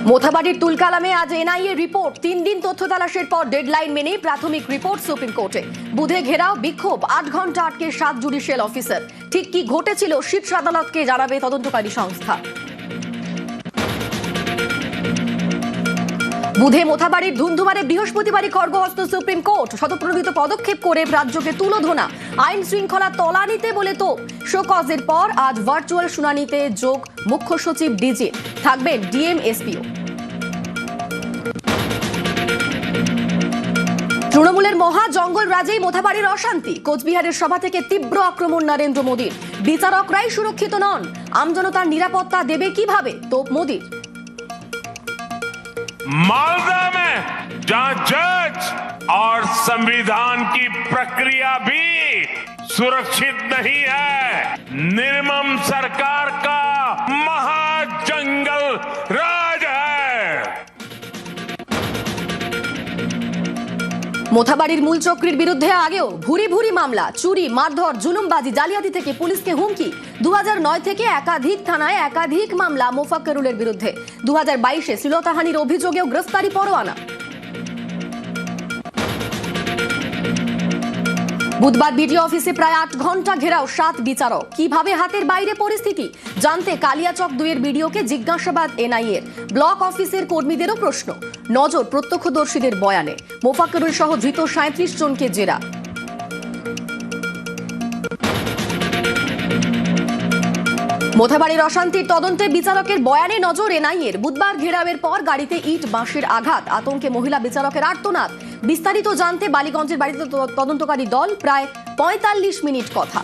মোথাবাড়ির তুলকালামে আজ NIA report 3 দিন তথ্য তালাশের পর ডেডলাইন মেনে প্রাথমিক রিপোর্ট সুপ্রিম কোর্টে। বুধে ঘেরাও বিক্ষোভ, 8 ঘন্টা আটকে 7 জুডিশিয়াল অফিসার। ঠিক কি ঘটেছিল শীর্ষ আদালতকে জানাবে তদন্তকারী সংস্থা। বুধে মোথাবাড়ির ধুন্ধুমারে বৃহস্পতিবারই খড়গহস্ত সুপ্রিম কোর্ট। স্বতঃপ্রণোদিত পদক্ষেপ করে রাজ্যকে তুলোধনা, আইন শৃঙ্খলা তলানিতে বলে তো শোকজের পর আজ ভার্চুয়াল শুনানিতে যোগ মুখ্য সচিব ডিজি, থাকবেন ডিএম এসপিও। তৃণমূলের মহা জঙ্গল রাজেই মোথাবাড়ির অশান্তি। কোচবিহারের সভা থেকে তীব্র আক্রমণ নরেন্দ্র মোদীর। বিচারকরাই সুরক্ষিত নন, আমজনতার নিরাপত্তা দেবে কিভাবে, তোপ মোদীর। मालदा में जहां जज और संविधान की प्रक्रिया भी सुरक्षित नहीं है, निर्मम सरकार का महाजंगल राज है। মোথাবাড়ির মূল চক্রীর বিরুদ্ধে আগেও ভুরি ভুরি মামলা, চুরি, মারধর, জুলুমবাজি, জালিয়াতি থেকে পুলিশকে হুমকি। 2009 থেকে একাধিক থানায় একাধিক মামলা মোফাক্কেরুলের বিরুদ্ধে। 2022-এ শ্লীলতাহানির অভিযোগেও গ্রেফতারি পরোয়ানা। বুধবার বিডিও অফিসে প্রায় 8 ঘন্টা ঘেরাও 7 বিচারক। কিভাবে হাতের বাইরে পরিস্থিতি জানতে কালিয়াচক 2-এর বিডিওকে জিজ্ঞাসাবাদ এনআইএর। ব্লক অফিসের কর্মীদেরও প্রশ্ন, নজর প্রত্যক্ষদর্শীদের বয়ানে। মোফাক্কেরুল সহ ধৃত 37 জনকে জেরা। মোথাবাড়ির অশান্তির তদন্তে বিচারকের বয়ানে নজর এনআইএর। বুধবার ঘেরাওয়ের পর গাড়িতে ইট, বাঁশের আঘাত, আতঙ্কে মহিলা বিচারকের আর্তনাদ। বিস্তারিত জানতে বালিগঞ্জের বাড়িতে তদন্তকারী দল, প্রায় 45 মিনিট কথা।